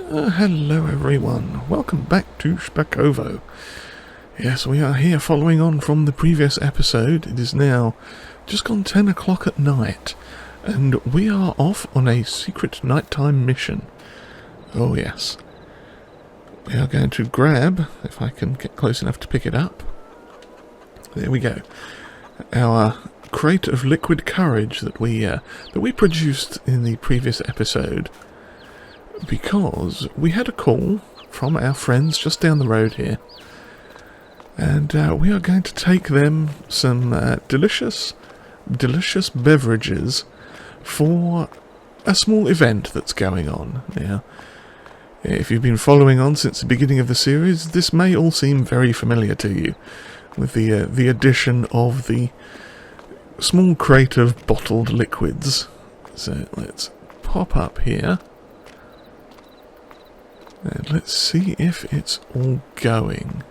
Hello everyone, welcome back to Szpakowo. Yes, we are here following on from the previous episode. It is now just gone 10 o'clock at night, and we are off on a secret nighttime mission. Oh yes. We are going to grab, if I can get close enough to pick it up, there we go, our crate of liquid courage that we produced in the previous episode. Because we had a call from our friends just down the road here, and we are going to take them some delicious beverages for a small event that's going on. Now, if you've been following on since the beginning of the series, this may all seem very familiar to you, with the addition of the small crate of bottled liquids. So let's pop up here. And let's see if it's all going.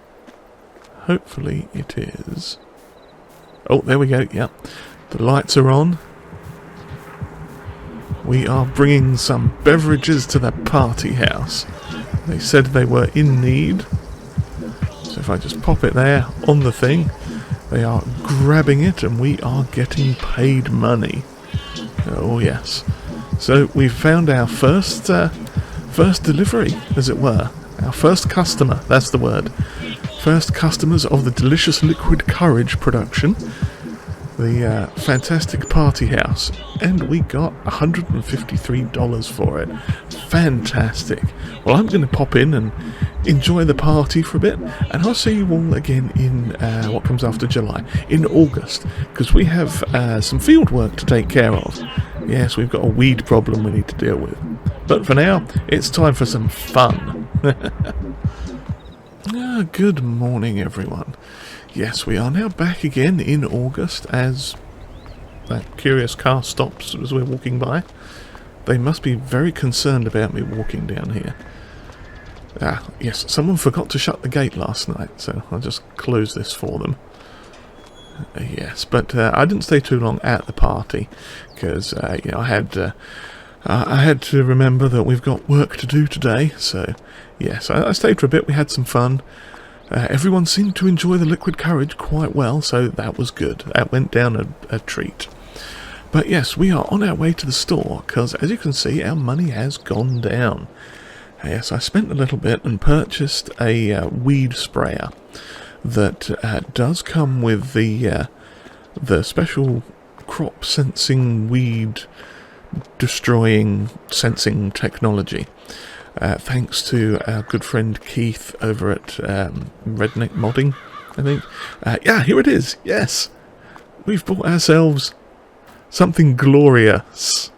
Hopefully it is. Oh, there we go, yep. The lights are on. We are bringing some beverages to the party house. They said they were in need. So if I just pop it there on the thing, they are grabbing it and we are getting paid money. Oh yes. So we've found our first delivery, as it were. Our first customer, that's the word. First customers of the delicious liquid courage production. The fantastic party house. And we got $153 for it. Fantastic. Well, I'm going to pop in and enjoy the party for a bit. And I'll see you all again in what comes after July. In August. Because we have some field work to take care of. Yes, we've got a weed problem we need to deal with. But for now, it's time for some fun. Good morning, everyone. Yes, we are now back again in August as that curious car stops as we're walking by. They must be very concerned about me walking down here. Yes, someone forgot to shut the gate last night, so I'll just close this for them. Yes, but I didn't stay too long at the party because I had to remember that we've got work to do today. So yes, I stayed for a bit. We had some fun. Everyone seemed to enjoy the liquid courage quite well, so that was good. That went down a treat. But yes, we are on our way to the store because, as you can see, our money has gone down. Yes, I spent a little bit and purchased a weed sprayer that does come with the special crop sensing weed destroying sensing technology. Thanks to our good friend Keith over at Redneck Modding, I think. Yeah, here it is. Yes, we've bought ourselves something glorious.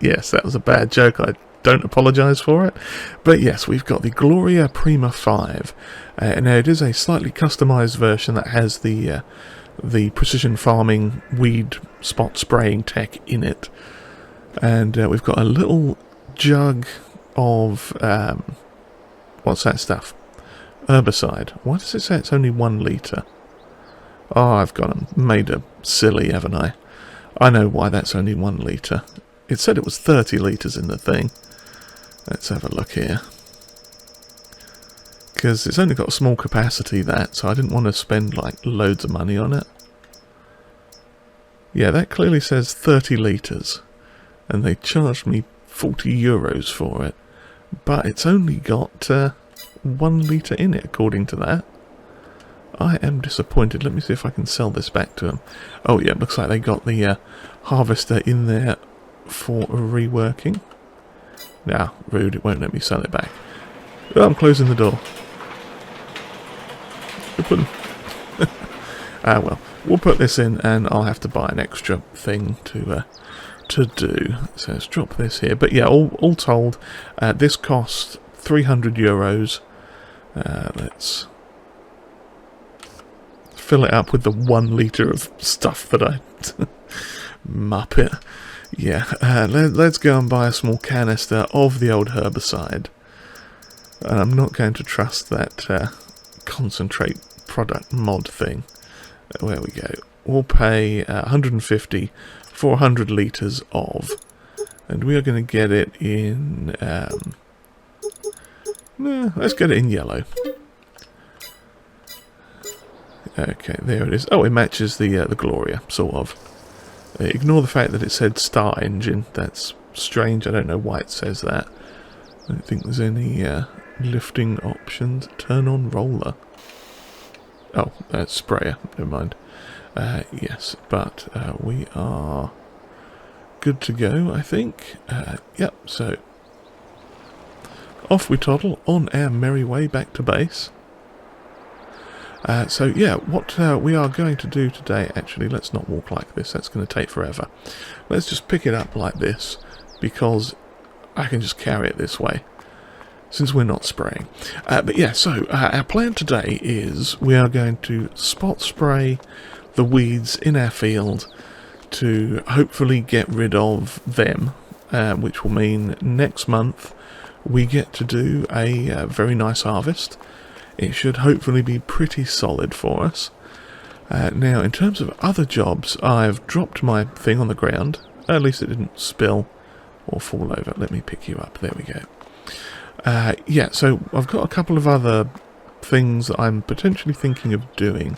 Yes, that was a bad joke. I don't apologise for it. But yes, we've got the Gloria Prima 5. Now it is a slightly customised version that has the precision farming weed spot spraying tech in it. And we've got a little jug of, what's that stuff? Herbicide. Why does it say it's only 1 litre? Oh, I've made a silly, haven't I? I know why that's only 1 litre. It said it was 30 litres in the thing. Let's have a look here. Because it's only got a small capacity, that, so I didn't want to spend, like, loads of money on it. Yeah, that clearly says 30 litres. And they charged me €40 for it. But it's only got 1 litre in it, according to that. I am disappointed. Let me see if I can sell this back to them. Oh yeah, it looks like they got the harvester in there for reworking. Nah, rude, it won't let me sell it back. Oh, I'm closing the door. Open. Well, we'll put this in and I'll have to buy an extra thing to do. So let's drop this here. But yeah, all told, this cost €300. Let's fill it up with the 1 litre of stuff that I muppet. Yeah, let's go and buy a small canister of the old herbicide. And I'm not going to trust that concentrate product mod thing. There we go. We'll pay 150 for 100 litres of, and we are going to get it in let's get it in yellow. Okay, there it is. Oh, it matches the Gloria, sort of. Ignore the fact that it said Star Engine. That's strange. I don't know why it says that. I don't think there's any lifting options. Turn on roller. Oh, that's sprayer. Never mind. Yes, but we are good to go, I think. Yep, so off we toddle on our merry way back to base. So yeah, what we are going to do today, actually, let's not walk like this, that's going to take forever. Let's just pick it up like this, because I can just carry it this way, since we're not spraying. But yeah, so our plan today is we are going to spot spray the weeds in our field to hopefully get rid of them, which will mean next month we get to do a very nice harvest. It should hopefully be pretty solid for us. Now, in terms of other jobs, I've dropped my thing on the ground. At least it didn't spill or fall over. Let me pick you up. There we go. Yeah, so I've got a couple of other things that I'm potentially thinking of doing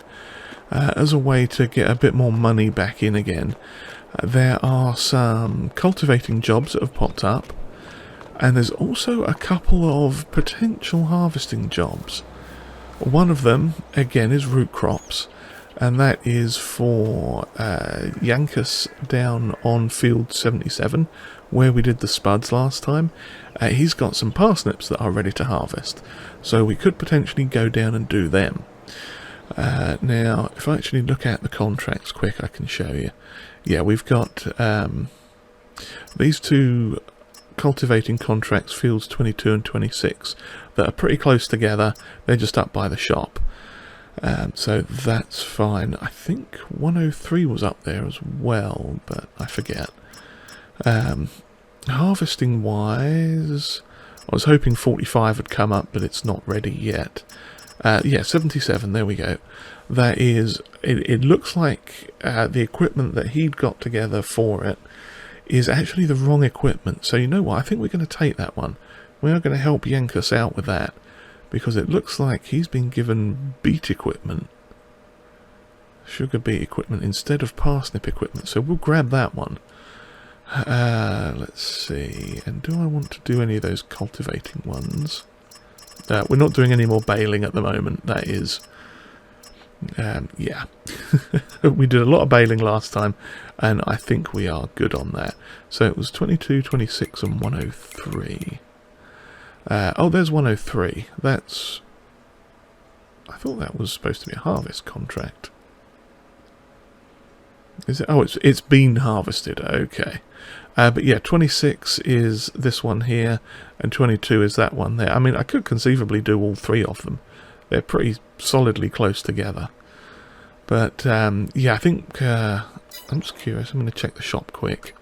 as a way to get a bit more money back in again. There are some cultivating jobs that have popped up, and there's also a couple of potential harvesting jobs. One of them, again, is root crops, and that is for Jankus down on field 77, where we did the spuds last time. He's got some parsnips that are ready to harvest, so we could potentially go down and do them. Now, if I actually look at the contracts quick, I can show you. Yeah, we've got these two cultivating contracts, fields 22 and 26, that are pretty close together. They're just up by the shop, so that's fine. I think 103 was up there as well, but I forget. Harvesting wise, I was hoping 45 had come up, but it's not ready yet. Yeah, 77, there we go. That is, it looks like the equipment that he'd got together for it is actually the wrong equipment. So you know what, I think we're going to take that one. We are going to help Jankus out with that, because it looks like he's been given beet equipment, sugar beet equipment, instead of parsnip equipment. So we'll grab that one. Let's see, and do I want to do any of those cultivating ones? We're not doing any more baling at the moment, that is. Yeah. We did a lot of baling last time, and I think we are good on that. So it was 22, 26 and 103. Oh, there's 103. That's... I thought that was supposed to be a harvest contract. Is it? Oh, it's been harvested. Okay. But yeah, 26 is this one here, and 22 is that one there. I mean, I could conceivably do all three of them. They're pretty solidly close together. But, yeah, I think... I'm just curious. I'm going to check the shop quick,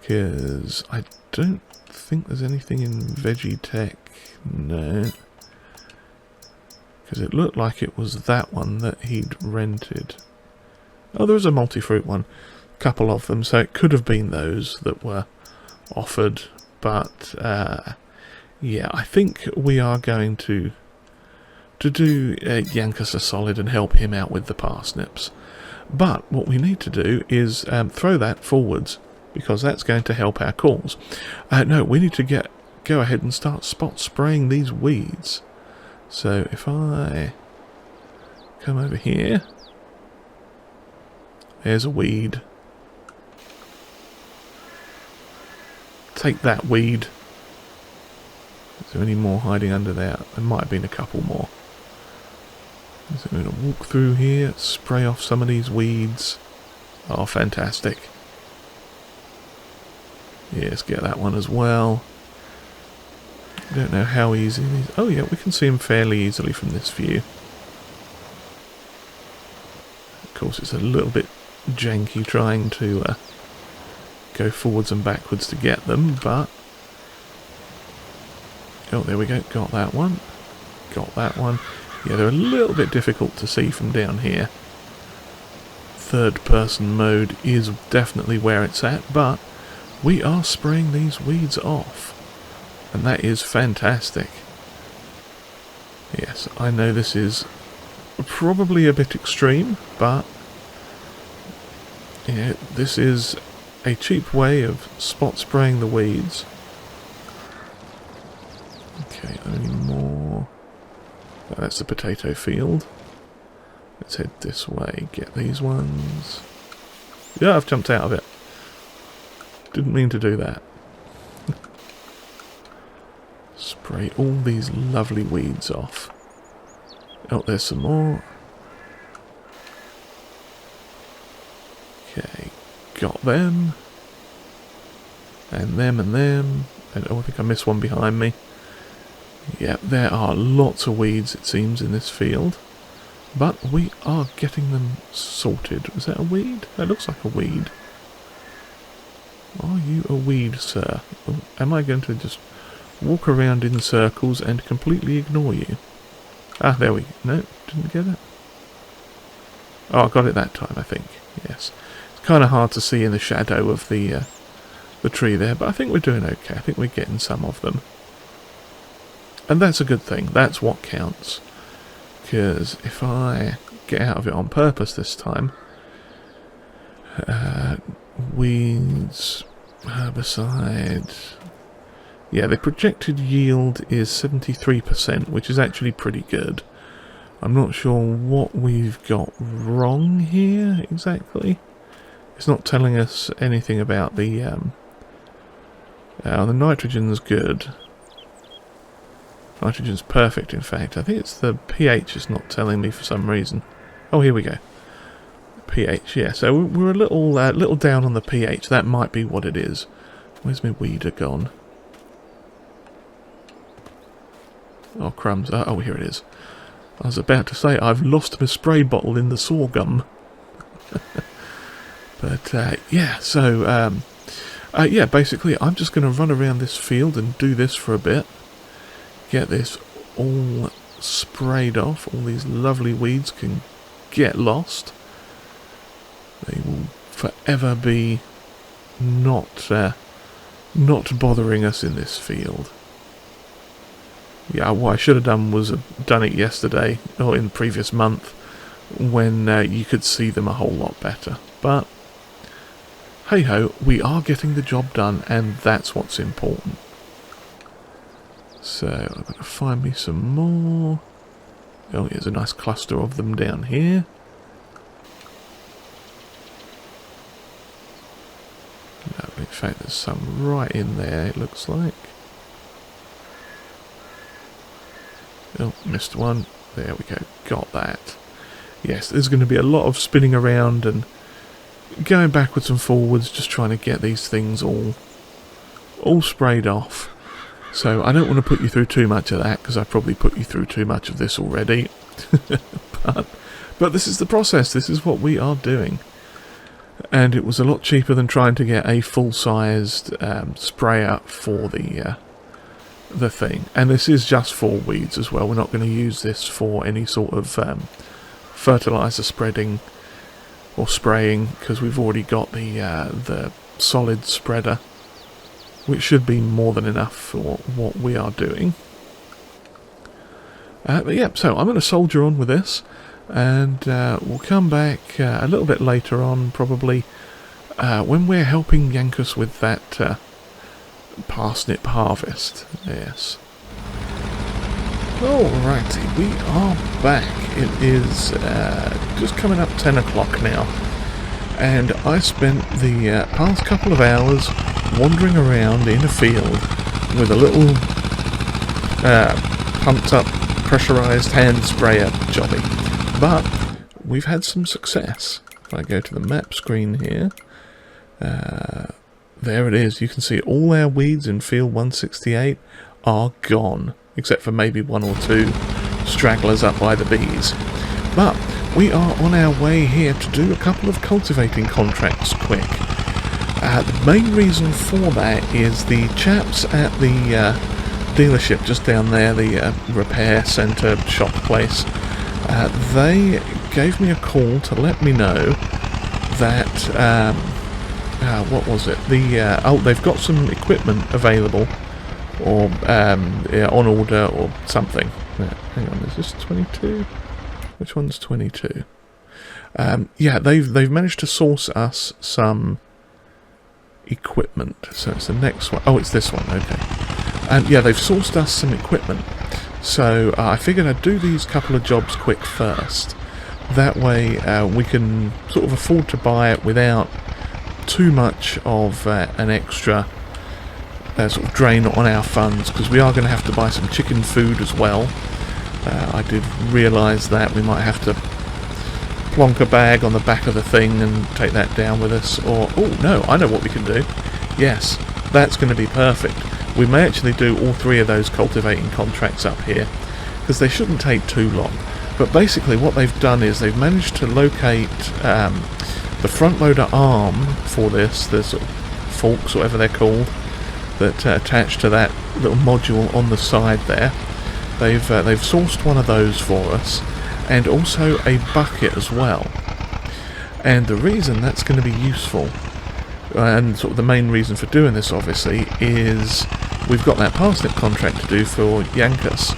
because I don't think there's anything in Veggie Tech. No. Because it looked like it was that one that he'd rented. Oh, there was a multi-fruit one. Couple of them, so it could have been those that were offered, but yeah, I think we are going to do Jankus a solid and help him out with the parsnips. But what we need to do is throw that forwards, because that's going to help our cause. No, we need to go ahead and start spot spraying these weeds. So if I come over here, there's a weed. Take that, weed. Is there any more hiding under there? There might have been a couple more. So I'm going to walk through here, spray off some of these weeds. Oh, fantastic. Yes, get that one as well. Don't know how easy these... Oh yeah, we can see them fairly easily from this view. Of course, it's a little bit janky trying to go forwards and backwards to get them, but... Oh, there we go. Got that one. Got that one. Yeah, they're a little bit difficult to see from down here. Third person mode is definitely where it's at, but we are spraying these weeds off. And that is fantastic. Yes, I know this is probably a bit extreme, but yeah, this is a cheap way of spot spraying the weeds. Okay, only more. Oh, that's the potato field. Let's head this way, get these ones. Yeah, I've jumped out of it. Didn't mean to do that. Spray all these lovely weeds off. Oh, there's some more. Okay, got them. And them and them. And oh, I think I missed one behind me. Yeah, there are lots of weeds, it seems, in this field. But we are getting them sorted. Was that a weed? That looks like a weed. Are you a weed, sir? Or am I going to just walk around in circles and completely ignore you? Ah, there we go. No, didn't get it. Oh, I got it that time, I think. Yes. It's kind of hard to see in the shadow of the tree there, but I think we're doing okay. I think we're getting some of them. And that's a good thing. That's what counts. Because if I get out of it on purpose this time, weeds, herbicide. Yeah, the projected yield is 73%, which is actually pretty good. I'm not sure what we've got wrong here exactly. It's not telling us anything about the nitrogen's good. Nitrogen's perfect, in fact. I think it's the pH is not telling me for some reason. Oh, here we go. pH, yeah. So we're a little down on the pH. That might be what it is. Where's my weeder gone? Oh, crumbs. Oh, here it is. I was about to say, I've lost my spray bottle in the sorghum. But, yeah, so, yeah, basically, I'm just going to run around this field and do this for a bit. Get this all sprayed off. All these lovely weeds can get lost. They will forever be not bothering us in this field. Yeah, what I should have done was done it yesterday, or in the previous month, when you could see them a whole lot better. But, hey-ho, we are getting the job done, and that's what's important. So, I'm going to find me some more. Oh, here's a nice cluster of them down here. No, in fact, there's some right in there, it looks like. Oh, missed one. There we go. Got that. Yes, there's going to be a lot of spinning around and going backwards and forwards, just trying to get these things all sprayed off. So I don't want to put you through too much of that, because I probably put you through too much of this already. but this is the process. This is what we are doing. And it was a lot cheaper than trying to get a full-sized sprayer for the thing. And this is just for weeds as well. We're not going to use this for any sort of fertilizer spreading or spraying, because we've already got the solid spreader, which should be more than enough for what we are doing. But yeah, so I'm going to soldier on with this, and we'll come back a little bit later on, probably, when we're helping Jankus with that parsnip harvest. Yes. Alrighty, we are back. It is just coming up 10 o'clock now, and I spent the past couple of hours wandering around in a field with a little pumped up pressurized hand sprayer jobby. But we've had some success. If I go to the map screen here, there it is. You can see all our weeds in field 168 are gone, except for maybe one or two stragglers up by the bees. But we are on our way here to do a couple of cultivating contracts quick. The main reason for that is the chaps at the dealership just down there, the repair centre shop place, they gave me a call to let me know that, what was it, they've got some equipment available, or on order or something, Yeah, hang on, is this 22? Which one's 22? Yeah, they've managed to source us some equipment. So it's the next one. Oh, it's this one. Okay. Yeah, they've sourced us some equipment. So I figured I'd do these couple of jobs quick first. That way we can sort of afford to buy it without too much of an extra sort of drain on our funds, because we are going to have to buy some chicken food as well. I did realise that we might have to plonk a bag on the back of the thing and take that down with us, or oh no, I know what we can do. Yes, that's going to be perfect. We may actually do all three of those cultivating contracts up here, because they shouldn't take too long. But basically what they've done is they've managed to locate the front loader arm for this, the sort of forks, whatever they're called, that attach to that little module on the side there. They've sourced one of those for us, and also a bucket as well. And the reason that's going to be useful, and sort of the main reason for doing this obviously, is we've got that parsnip contract to do for Jankus.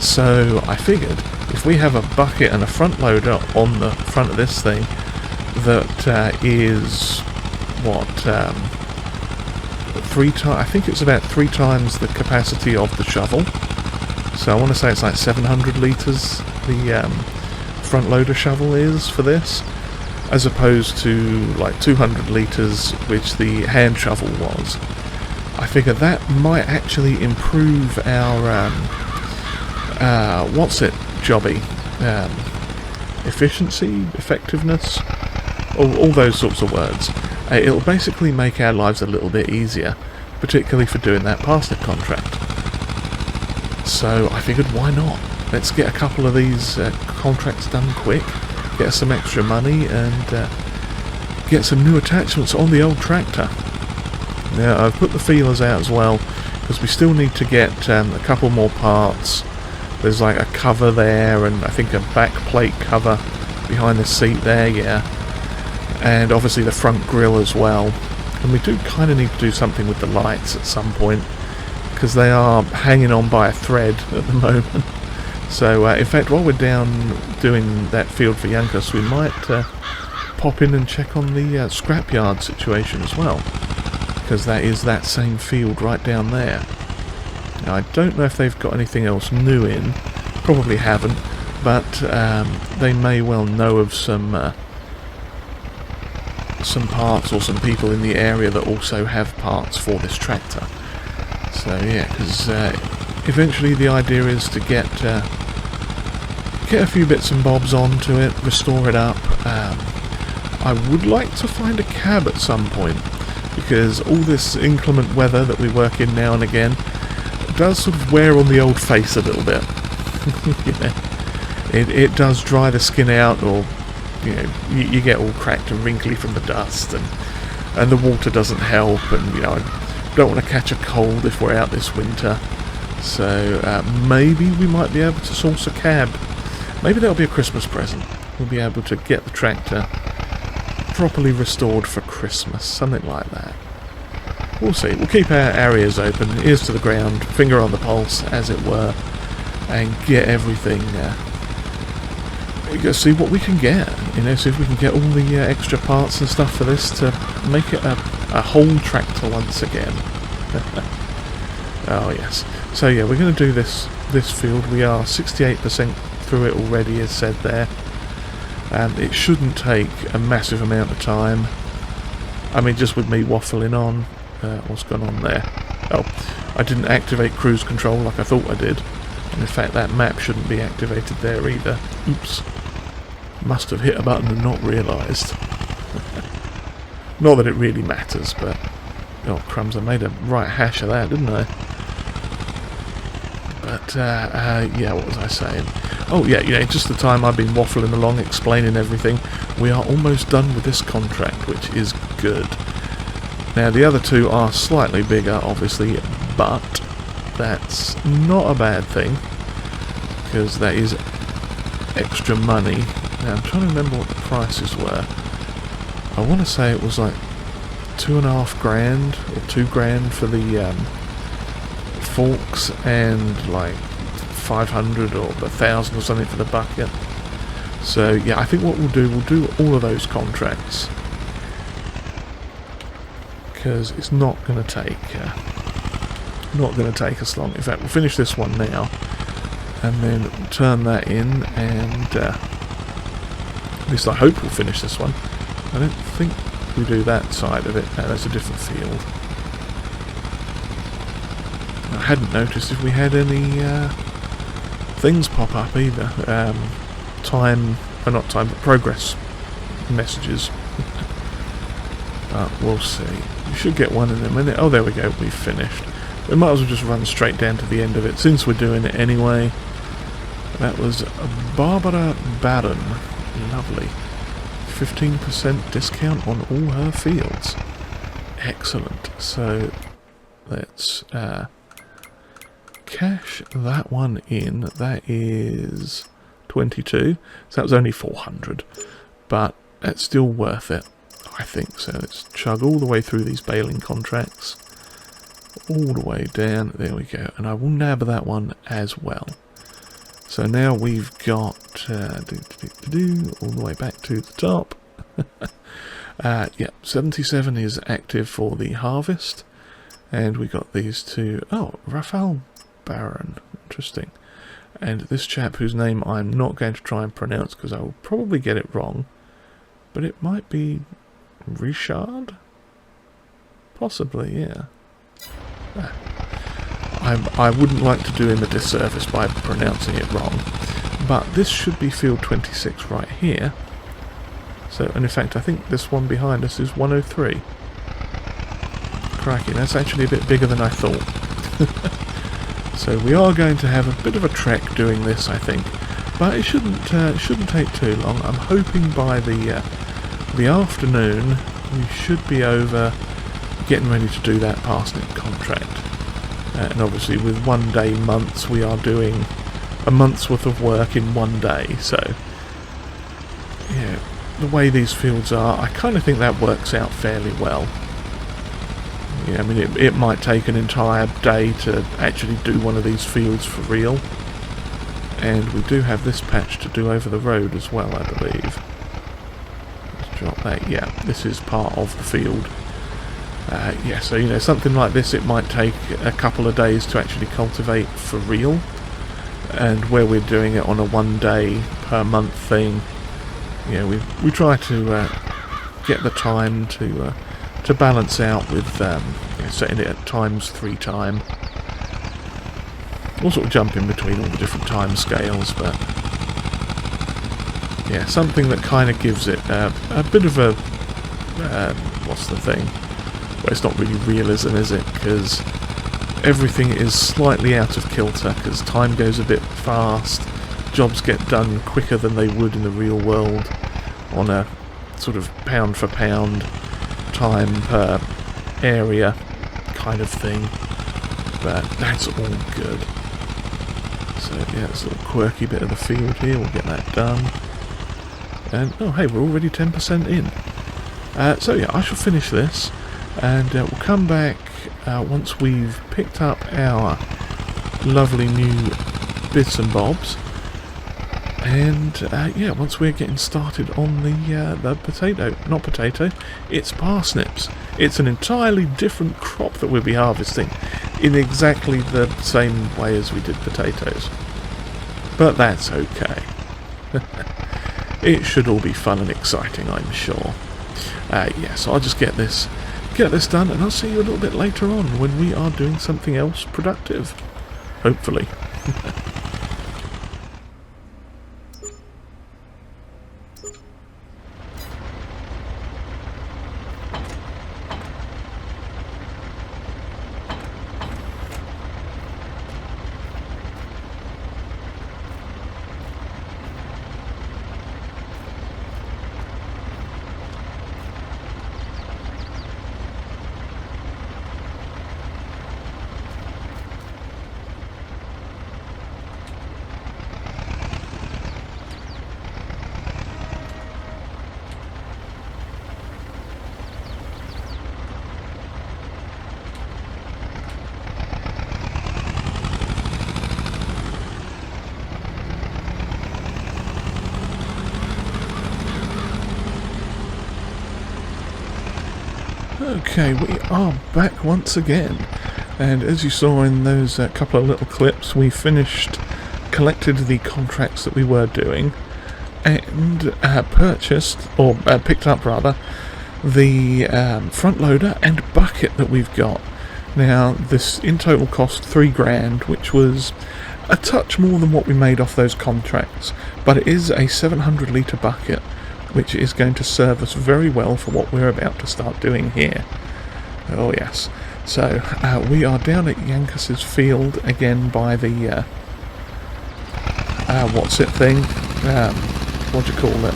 So I figured if we have a bucket and a front loader on the front of this thing that is what, I think it's about 3 times the capacity of the shovel. So I want to say it's like 700 litres the front loader shovel is for this, as opposed to like 200 litres which the hand shovel was. I figure that might actually improve our jobby? Efficiency, effectiveness, all those sorts of words. It'll basically make our lives a little bit easier, particularly for doing that parsnip contract. So I figured, why not? Let's get a couple of these contracts done quick, get some extra money, and get some new attachments on the old tractor. Now I've put the feelers out as well, because we still need to get a couple more parts. There's like a cover there, and I think a back plate cover behind the seat there, yeah. And obviously the front grille as well. And we do kind of need to do something with the lights at some point, because they are hanging on by a thread at the moment. So in fact, while we're down doing that field for Jankus, we might pop in and check on the scrapyard situation as well, because that is that same field right down there. Now I don't know if they've got anything else new in, probably haven't, but they may well know of some parts or some people in the area that also have parts for this tractor. So yeah, because eventually the idea is to get a few bits and bobs onto it, restore it up. I would like to find a cab at some point, because all this inclement weather that we work in now and again does sort of wear on the old face a little bit. Yeah. It does dry the skin out, or you know, you get all cracked and wrinkly from the dust, and the water doesn't help, and you know, I don't want to catch a cold if we're out this winter. So maybe we might be able to source a cab. Maybe that'll be a Christmas present. We'll be able to get the tractor properly restored for Christmas, something like that. We'll see. We'll keep our ears open, ears to the ground, finger on the pulse, as it were, and get everything. See what we can get. You know, see if we can get all the extra parts and stuff for this to make it a whole tractor once again. Oh yes. So yeah, we're going to do this field. We are 68% through it already, as said there. It shouldn't take a massive amount of time. I mean, just with me waffling on. What's gone on there? Oh, I didn't activate cruise control like I thought I did. And in fact, that map shouldn't be activated there either. Oops. Must have hit a button and not realised. Not that it really matters, but... oh, crumbs, I made a right hash of that, didn't I? But, yeah, what was I saying? Oh, yeah, just the time I've been waffling along, explaining everything. We are almost done with this contract, which is good. Now, the other two are slightly bigger, obviously, but that's not a bad thing, because that is extra money. Now, I'm trying to remember what the prices were. I want to say it was like $2.5 grand or $2 grand for the forks, and like 500 or 1,000 or something for the bucket. So yeah, I think what we'll do all of those contracts, because it's not going to take us long. In fact, we'll finish this one now, and then turn that in, and at least I hope we'll finish this one. I don't think we do that side of it. No, that's a different field. I hadn't noticed if we had any things pop up either. Progress messages. But we'll see. You should get one in a minute. Oh, there we go. We've finished. We might as well just run straight down to the end of it since we're doing it anyway. That was Barbara Baden. Lovely. 15% discount on all her fields. Excellent. So let's cash that one in. That is 22. So that was only 400. But that's still worth it, I think. So let's chug all the way through these baling contracts. All the way down. There we go. And I will nab that one as well. So now we've got all the way back to the top. Yeah, 77 is active for the harvest. And we got these two. Oh, Rafael Baron. Interesting. And this chap whose name I'm not going to try and pronounce because I will probably get it wrong. But it might be Richard? Possibly, yeah. I wouldn't like to do him a disservice by pronouncing it wrong, but this should be field 26 right here. So, and in fact I think this one behind us is 103. Crikey, that's actually a bit bigger than I thought. So we are going to have a bit of a trek doing this, I think, but it shouldn't take too long. I'm hoping by the afternoon we should be over getting ready to do that parsnip contract. And obviously with 1 day months we are doing a month's worth of work in 1 day, so yeah, the way these fields are, I kind of think that works out fairly well. Yeah, I mean it might take an entire day to actually do one of these fields for real, and we do have this patch to do over the road as well, I believe. Let's drop that. Yeah, this is part of the field. Yeah, so you know, something like this, it might take a couple of days to actually cultivate for real, and where we're doing it on a 1 day per month thing, you know, we try to get the time to balance out with you know, setting it at ×3 time. We'll sort of jump in between all the different time scales, but yeah, something that kind of gives it a bit of a what's the thing? Well, it's not really realism, is it? Because everything is slightly out of kilter, because time goes a bit fast, jobs get done quicker than they would in the real world on a sort of pound for pound, time per area kind of thing, but that's all good. So yeah, it's a little quirky bit of the field here, we'll get that done. And oh hey, we're already 10% in. So yeah, I shall finish this, and we'll come back once we've picked up our lovely new bits and bobs, and yeah, once we're getting started on the it's parsnips. It's an entirely different crop that we'll be harvesting in exactly the same way as we did potatoes, but that's okay. It should all be fun and exciting, I'm sure. Yeah, so I'll just get this done, and I'll see you a little bit later on when we are doing something else productive, hopefully. Okay, we are back once again, and as you saw in those couple of little clips, we collected the contracts that we were doing, and picked up rather, the front loader and bucket that we've got. Now, this in total cost £3 which was a touch more than what we made off those contracts, but it is a 700 litre bucket, which is going to serve us very well for what we're about to start doing here. Oh yes. So, we are down at Jankus's field again by the, what's it thing? What do you call it?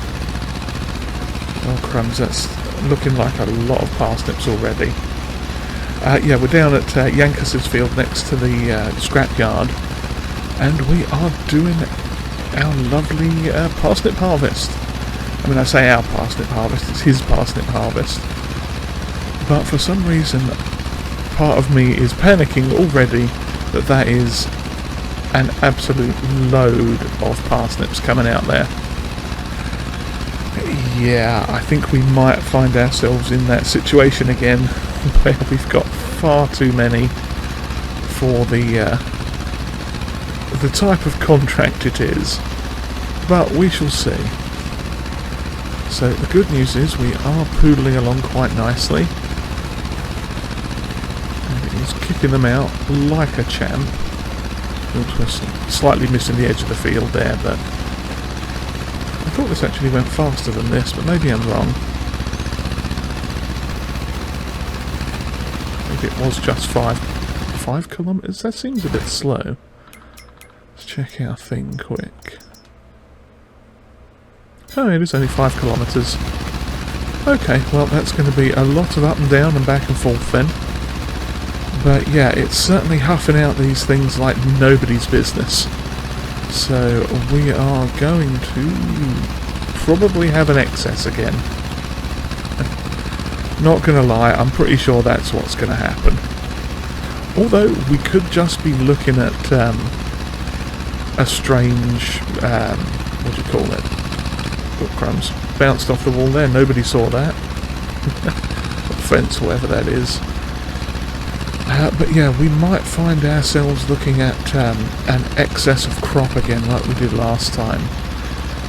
Oh crumbs, that's looking like a lot of parsnips already. Yeah, we're down at Jankus's field next to the scrapyard, and we are doing our lovely parsnip harvest. I mean, I say our parsnip harvest, it's his parsnip harvest. But for some reason, part of me is panicking already that is an absolute load of parsnips coming out there. Yeah, I think we might find ourselves in that situation again, where we've got far too many for the type of contract it is. But we shall see. So the good news is we are poodling along quite nicely. And it is kicking them out like a champ. Oops, we're slightly missing the edge of the field there, but I thought this actually went faster than this, but maybe I'm wrong. Maybe it was just 5 kilometers? That seems a bit slow. Let's check our thing quick. Oh, it is only 5 kilometers. Okay, well that's going to be a lot of up and down and back and forth then. But yeah, it's certainly huffing out these things like nobody's business. So we are going to probably have an excess again. Not going to lie, I'm pretty sure that's what's going to happen. Although we could just be looking at a strange, what do you call it? Oh, crumbs. Bounced off the wall there, nobody saw that. Fence, whatever that is. But yeah, we might find ourselves looking at an excess of crop again like we did last time.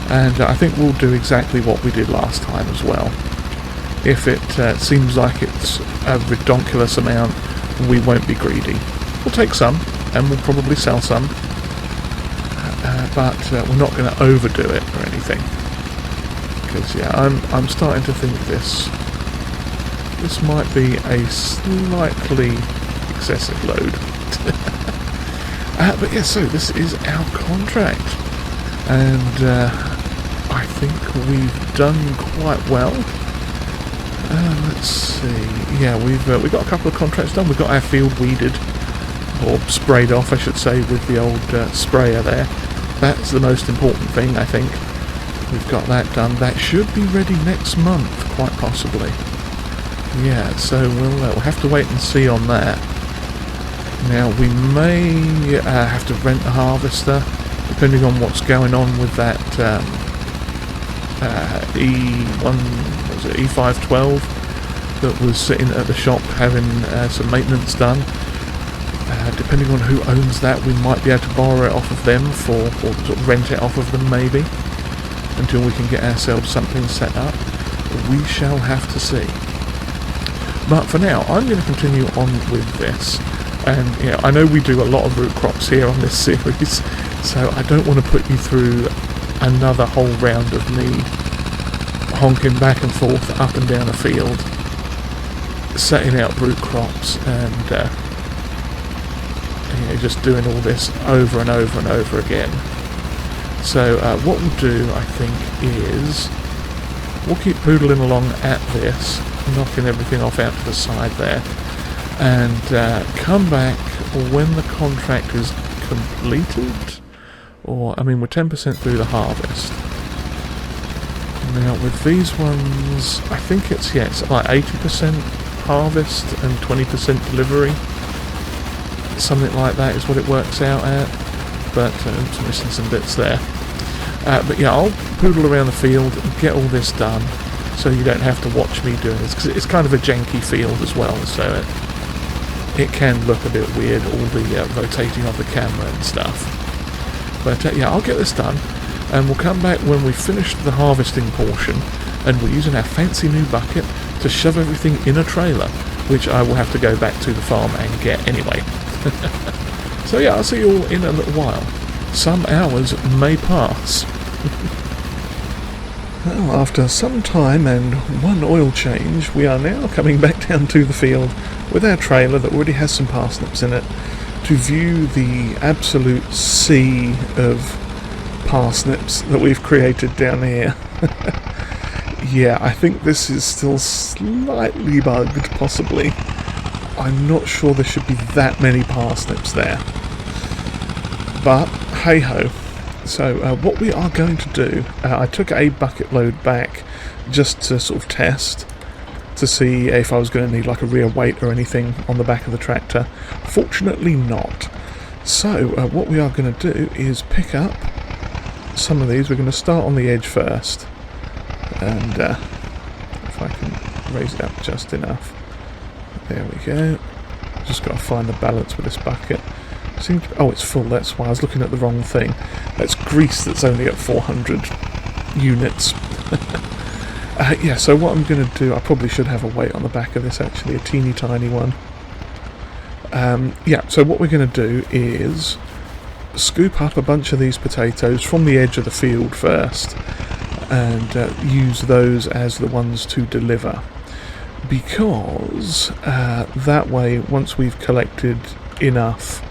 And I think we'll do exactly what we did last time as well. If it seems like it's a ridiculous amount, we won't be greedy. We'll take some, and we'll probably sell some. But we're not going to overdo it or anything. Because yeah, I'm starting to think this might be a slightly excessive load. But yeah, so this is our contract, and I think we've done quite well. Let's see. Yeah, we've got a couple of contracts done. We've got our field weeded, or sprayed off, I should say, with the old sprayer there. That's the most important thing, I think. We've got that done. That should be ready next month, quite possibly. Yeah, so we'll have to wait and see on that. Now, we may have to rent a harvester, depending on what's going on with that E512 that was sitting at the shop having some maintenance done. Depending on who owns that, we might be able to borrow it off of them or sort of rent it off of them maybe, until we can get ourselves something set up. We shall have to see. But for now, I'm going to continue on with this. And yeah, I know we do a lot of root crops here on this series, so I don't want to put you through another whole round of me honking back and forth up and down a field, setting out root crops, and just doing all this over and over and over again. So what we'll do, I think, is we'll keep poodling along at this, knocking everything off out to the side there, and come back when the contract is completed, or, I mean, we're 10% through the harvest. Now, with these ones, I think it's like 80% harvest and 20% delivery. Something like that is what it works out at, but I'm missing some bits there. But yeah, I'll poodle around the field and get all this done, so you don't have to watch me doing this, because it's kind of a janky field as well, so it can look a bit weird, all the rotating of the camera and stuff. But yeah, I'll get this done, and we'll come back when we've finished the harvesting portion, and we're using our fancy new bucket to shove everything in a trailer, which I will have to go back to the farm and get anyway. So yeah, I'll see you all in a little while. Some hours may pass. Well, after some time and one oil change, we are now coming back down to the field with our trailer that already has some parsnips in it, to view the absolute sea of parsnips that we've created down here. Yeah, I think this is still slightly bugged, possibly. I'm not sure there should be that many parsnips there. But, hey-ho. So, what we are going to do, I took a bucket load back just to sort of test, to see if I was going to need like a rear weight or anything on the back of the tractor. Fortunately not. So what we are going to do is pick up some of these. We're going to start on the edge first, and if I can raise it up just enough. There we go. Just got to find the balance with this bucket. Oh, it's full, that's why I was looking at the wrong thing. That's grease that's only at 400 units. Yeah, so what I'm going to do, I probably should have a weight on the back of this actually, a teeny tiny one. Yeah, so what we're going to do is scoop up a bunch of these potatoes from the edge of the field first, and use those as the ones to deliver. Because that way, once we've collected enough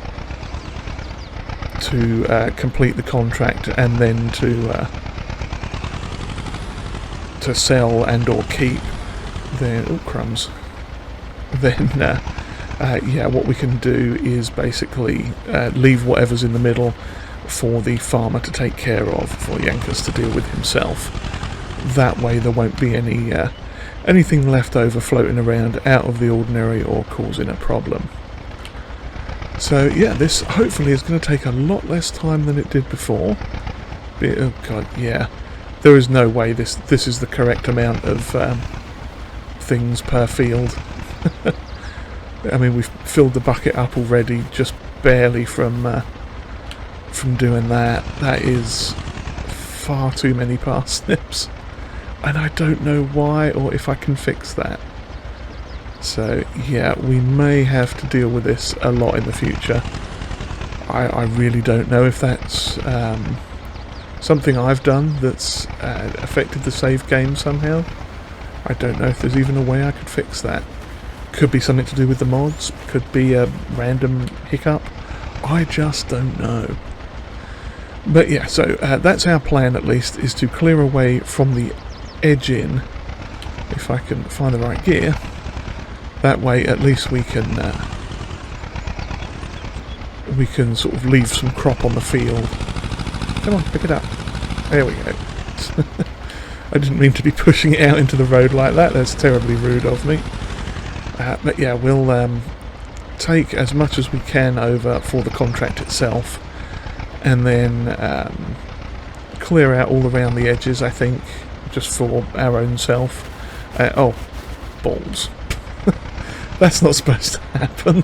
to complete the contract and then to sell and or keep, then oh crumbs, then yeah, what we can do is basically leave whatever's in the middle for the farmer to take care of, for Jankus to deal with himself. That way there won't be any anything left over floating around out of the ordinary or causing a problem. So yeah, this hopefully is going to take a lot less time than it did before. But, oh god, yeah. There is no way this is the correct amount of things per field. I mean, we've filled the bucket up already, just barely from doing that. That is far too many parsnips, and I don't know why or if I can fix that. So yeah, we may have to deal with this a lot in the future. I really don't know if that's something I've done that's affected the save game somehow. I don't know if there's even a way I could fix that. Could be something to do with the mods, could be a random hiccup. I just don't know. But yeah, so that's our plan at least, is to clear away from the edge in, if I can find the right gear. That way at least we can sort of leave some crop on the field. Come on, pick it up. There we go. I didn't mean to be pushing it out into the road like that. That's terribly rude of me. But yeah, we'll take as much as we can over for the contract itself, and then clear out all around the edges, I think, just for our own self. Oh, balls. That's not supposed to happen.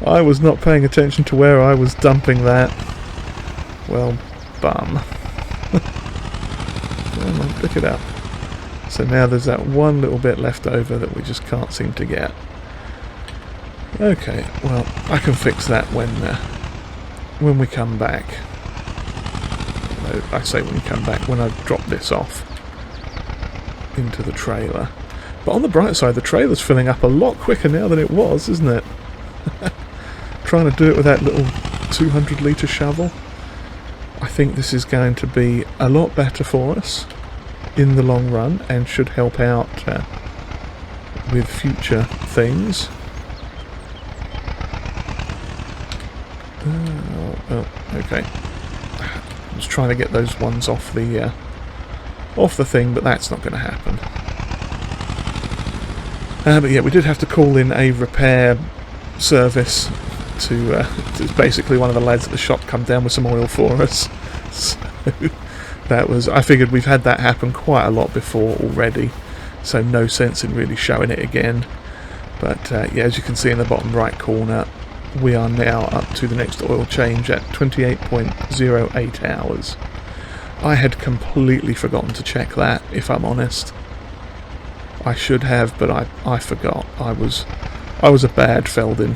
I was not paying attention to where I was dumping that. Well, bum. Come on, pick it up. So now there's that one little bit left over that we just can't seem to get. Okay, well, I can fix that when we come back. I say when we come back, when I drop this off into the trailer. But on the bright side, the trailer's filling up a lot quicker now than it was, isn't it? Trying to do it with that little 200 litre shovel. I think this is going to be a lot better for us in the long run, and should help out with future things. Oh, okay. I was trying to get those ones off the thing, but that's not going to happen. But yeah, we did have to call in a repair service to basically one of the lads at the shop come down with some oil for us. So I figured we've had that happen quite a lot before already, so no sense in really showing it again. But yeah, as you can see in the bottom right corner, we are now up to the next oil change at 28.08 hours. I had completely forgotten to check that, if I'm honest. I should have, but I forgot. I was a bad Feldin.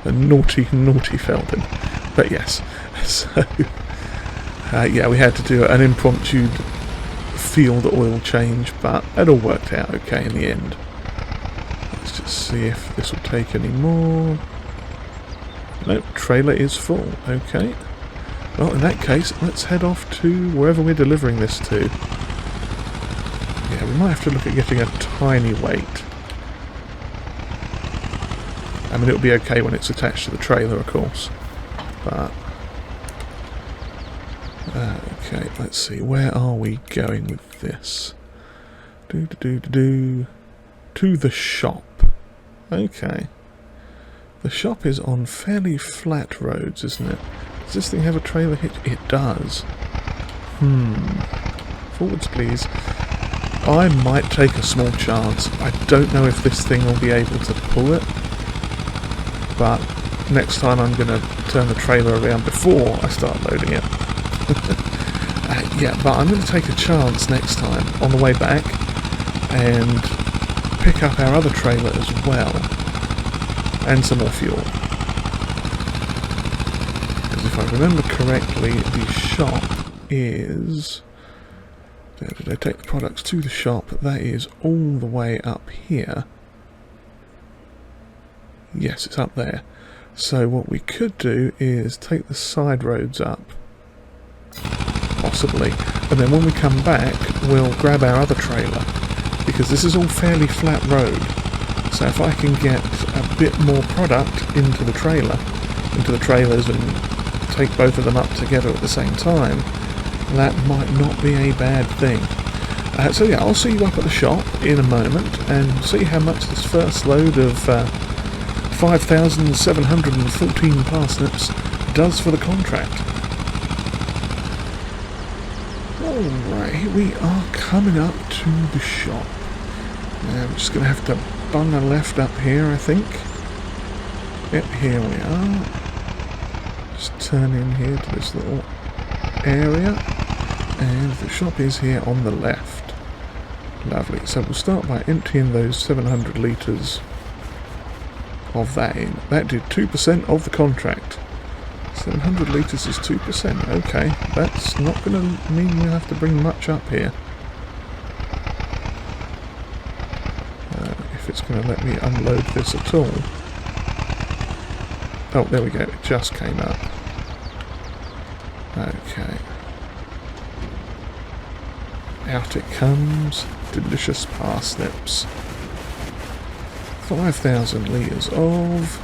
A naughty, naughty Feldin. But yes, so yeah, we had to do an impromptu field oil change, but it all worked out okay in the end. Let's just see if this will take any more. Nope, trailer is full. Okay. Well, in that case, let's head off to wherever we're delivering this to. Yeah, we might have to look at getting a tiny weight. I mean, it'll be okay when it's attached to the trailer, of course. But okay, let's see. Where are we going with this? To the shop. Okay. The shop is on fairly flat roads, isn't it? Does this thing have a trailer hitch? It does. Forwards, please. I might take a small chance. I don't know if this thing will be able to pull it, but next time I'm going to turn the trailer around before I start loading it. Yeah, but I'm going to take a chance next time on the way back and pick up our other trailer as well, and some more fuel. Because if I remember correctly, the shop is... Did I take the products to the shop? That is all the way up here. Yes, it's up there. So what we could do is take the side roads up, possibly, and then when we come back we'll grab our other trailer, because this is all fairly flat road. So if I can get a bit more product into the trailers and take both of them up together at the same time, that might not be a bad thing. So yeah, I'll see you up at the shop in a moment and see how much this first load of 5,714 parsnips does for the contract. Alright, here we are coming up to the shop. Now we're just going to have to bung a left up here, I think. Yep, here we are. Just turn in here to this little area, and the shop is here on the left. Lovely. So we'll start by emptying those 700 litres of that in. That did 2% of the contract. 700 litres is 2%. Okay, that's not going to mean we'll have to bring much up here. If it's going to let me unload this at all. Oh, there we go. It just came up. Okay. Out it comes. Delicious parsnips. 5,000 litres of,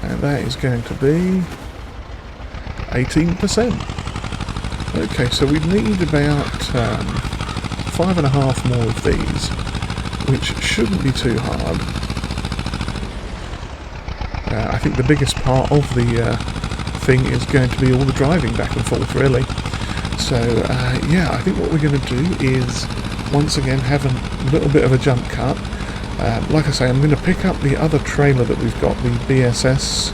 and that is going to be 18%. Okay, so we need about 5.5 more of these, which shouldn't be too hard. I think the biggest part of the thing is going to be all the driving back and forth, really. So yeah, I think what we're going to do is once again have a little bit of a jump cut. Like I say, I'm going to pick up the other trailer that we've got, the BSS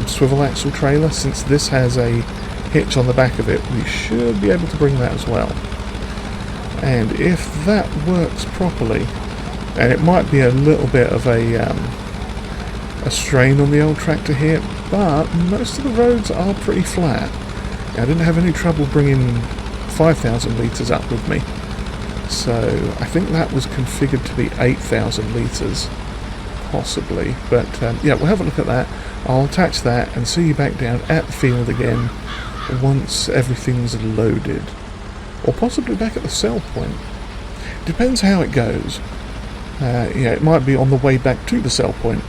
swivel axle trailer. Since this has a hitch on the back of it, we should be able to bring that as well. And if that works properly, and it might be a little bit of a strain on the old tractor here, but most of the roads are pretty flat. I didn't have any trouble bringing 5,000 litres up with me. So I think that was configured to be 8,000 litres, possibly. But yeah, we'll have a look at that. I'll attach that and see you back down at the field again once everything's loaded. Or possibly back at the sell point. Depends how it goes. Yeah, it might be on the way back to the sell point.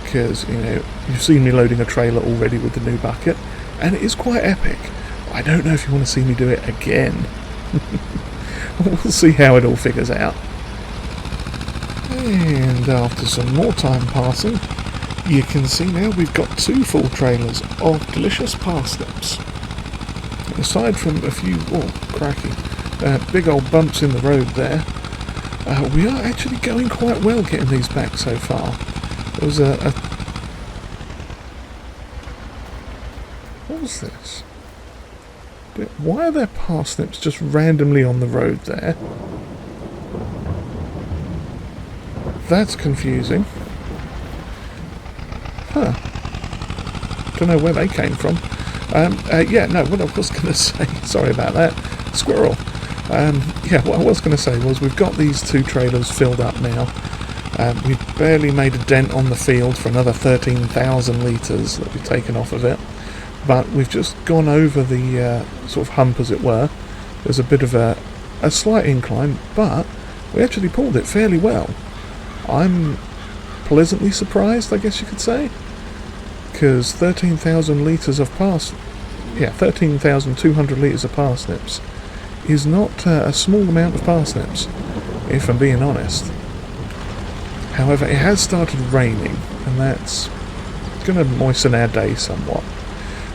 Because, you know, you've seen me loading a trailer already with the new bucket. And it is quite epic. I don't know if you want to see me do it again. We'll see how it all figures out. And after some more time passing, you can see now we've got 2 full trailers of delicious parsnips. Aside from a few, cracky, big old bumps in the road there, we are actually going quite well getting these back so far. There was what was this? Why are there parsnips just randomly on the road there? That's confusing. Huh. Don't know where they came from. Yeah, no, what I was going to say, sorry about that, squirrel. Yeah, what I was going to say was we've got these 2 trailers filled up now. We've barely made a dent on the field for another 13,000 litres that we've taken off of it. But we've just gone over the sort of hump, as it were. There's a bit of a slight incline, but we actually pulled it fairly well. I'm pleasantly surprised, I guess you could say. Because 13,000 litres of 13,200 litres of parsnips is not a small amount of parsnips, if I'm being honest. However, it has started raining, and that's going to moisten our day somewhat.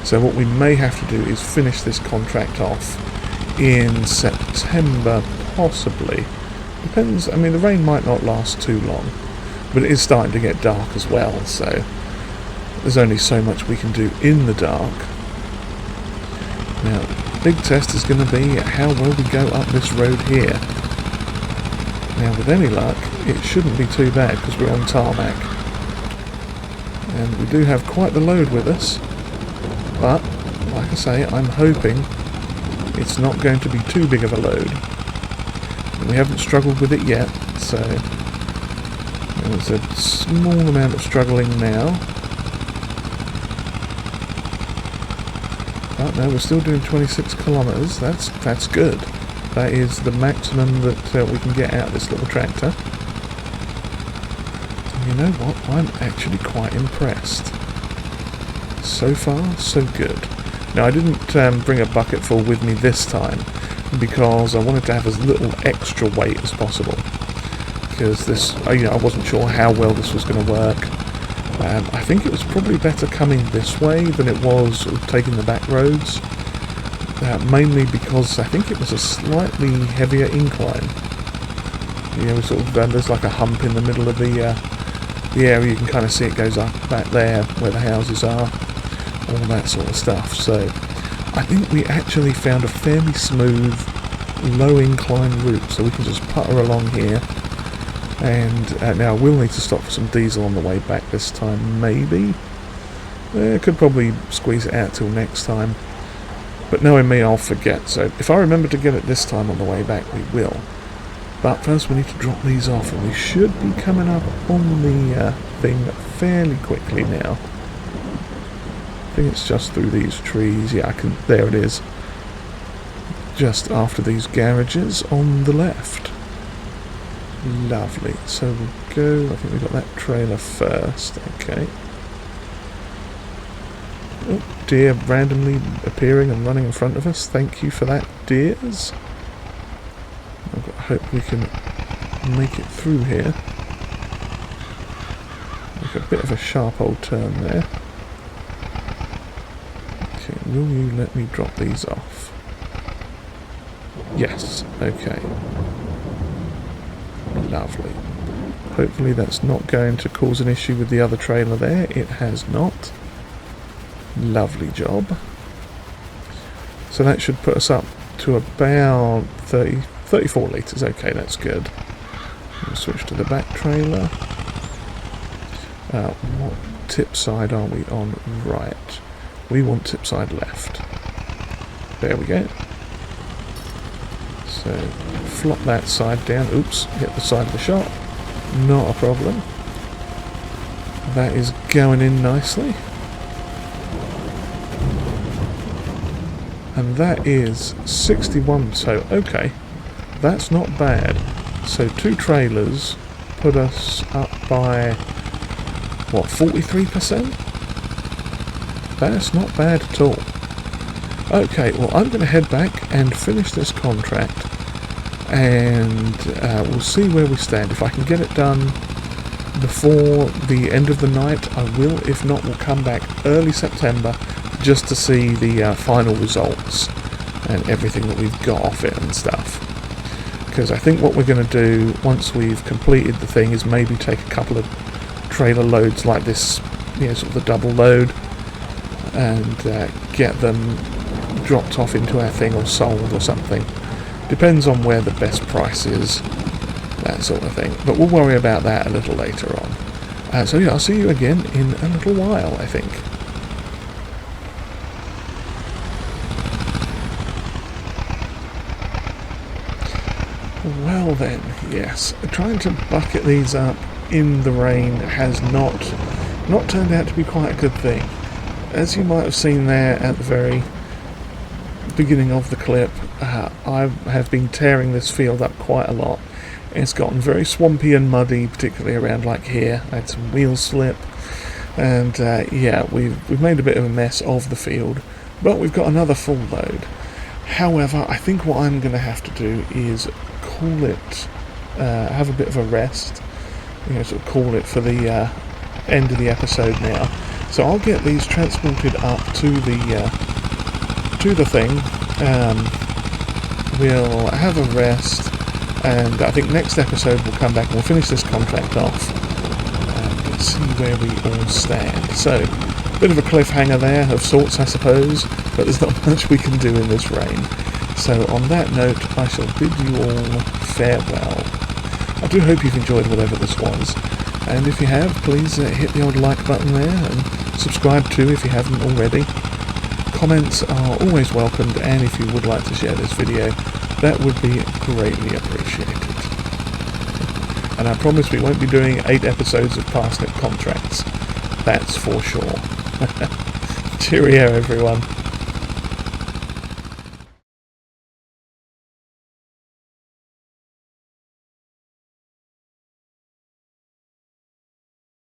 So what we may have to do is finish this contract off in September, possibly. Depends, I mean, the rain might not last too long, but it is starting to get dark as well, so there's only so much we can do in the dark. Now, the big test is going to be how well we go up this road here. Now, with any luck, it shouldn't be too bad because we're on tarmac. And we do have quite the load with us. But, like I say, I'm hoping it's not going to be too big of a load. And we haven't struggled with it yet, so there's a small amount of struggling now. But no, we're still doing 26 kilometres. That's good. That is the maximum that we can get out of this little tractor. And you know what? I'm actually quite impressed. So far, so good. Now, I didn't bring a bucketful with me this time because I wanted to have as little extra weight as possible. Because this, I wasn't sure how well this was going to work. I think it was probably better coming this way than it was taking the back roads. Mainly because I think it was a slightly heavier incline. There's like a hump in the middle of the area. You can kind of see it goes up back there where the houses are. All that sort of stuff. So I think we actually found a fairly smooth, low incline route, so we can just putter along here. And now we'll need to stop for some diesel on the way back this time, maybe. Could probably squeeze it out till next time. But knowing me, I'll forget. So if I remember to get it this time on the way back, we will. But first we need to drop these off, and we should be coming up on the thing fairly quickly now. I think it's just through these trees. Yeah, there it is. Just after these garages on the left. Lovely. So we'll go, I think we've got that trailer first. Okay. Oh, deer randomly appearing and running in front of us. Thank you for that, deers. I hope we can make it through here. Like a bit of a sharp old turn there. Okay, will you let me drop these off? Yes, okay. Lovely. Hopefully that's not going to cause an issue with the other trailer there. It has not. Lovely job. So that should put us up to about 34 litres. Okay, that's good. We'll switch to the back trailer. What tip side are we on? Right. We want tip side left. There we go. So flop that side down. Oops, hit the side of the shop. Not a problem. That is going in nicely. And that is 61, so okay, that's not bad. So 2 trailers put us up by, what, 43%? That's not bad at all. Okay, well I'm going to head back and finish this contract, and we'll see where we stand. If I can get it done before the end of the night, I will. If not, we'll come back early September just to see the final results and everything that we've got off it and stuff. Because I think what we're going to do once we've completed the thing is maybe take a couple of trailer loads like this, you know, sort of the double load, and get them dropped off into our thing or sold or something. Depends on where the best price is, that sort of thing. But we'll worry about that a little later on. So yeah, I'll see you again in a little while, I think. Well then, yes, trying to bucket these up in the rain has not turned out to be quite a good thing. As you might have seen there at the very beginning of the clip, I have been tearing this field up quite a lot. It's gotten very swampy and muddy, particularly around like here. I had some wheel slip, and yeah, we've made a bit of a mess of the field, but we've got another full load. However, I think what I'm going to have to do is call it, have a bit of a rest, you know, sort of call it for the end of the episode now. So I'll get these transported up to the thing. We'll have a rest, and I think next episode we'll come back and we'll finish this contract off and see where we all stand. So, bit of a cliffhanger there of sorts, I suppose, but there's not much we can do in this rain. So on that note, I shall bid you all farewell. I do hope you've enjoyed whatever this was, and if you have, please hit the old like button there, and subscribe too if you haven't already. Comments are always welcomed, and if you would like to share this video, that would be greatly appreciated. And I promise we won't be doing 8 episodes of Parsnip contracts. That's for sure. Cheerio, everyone.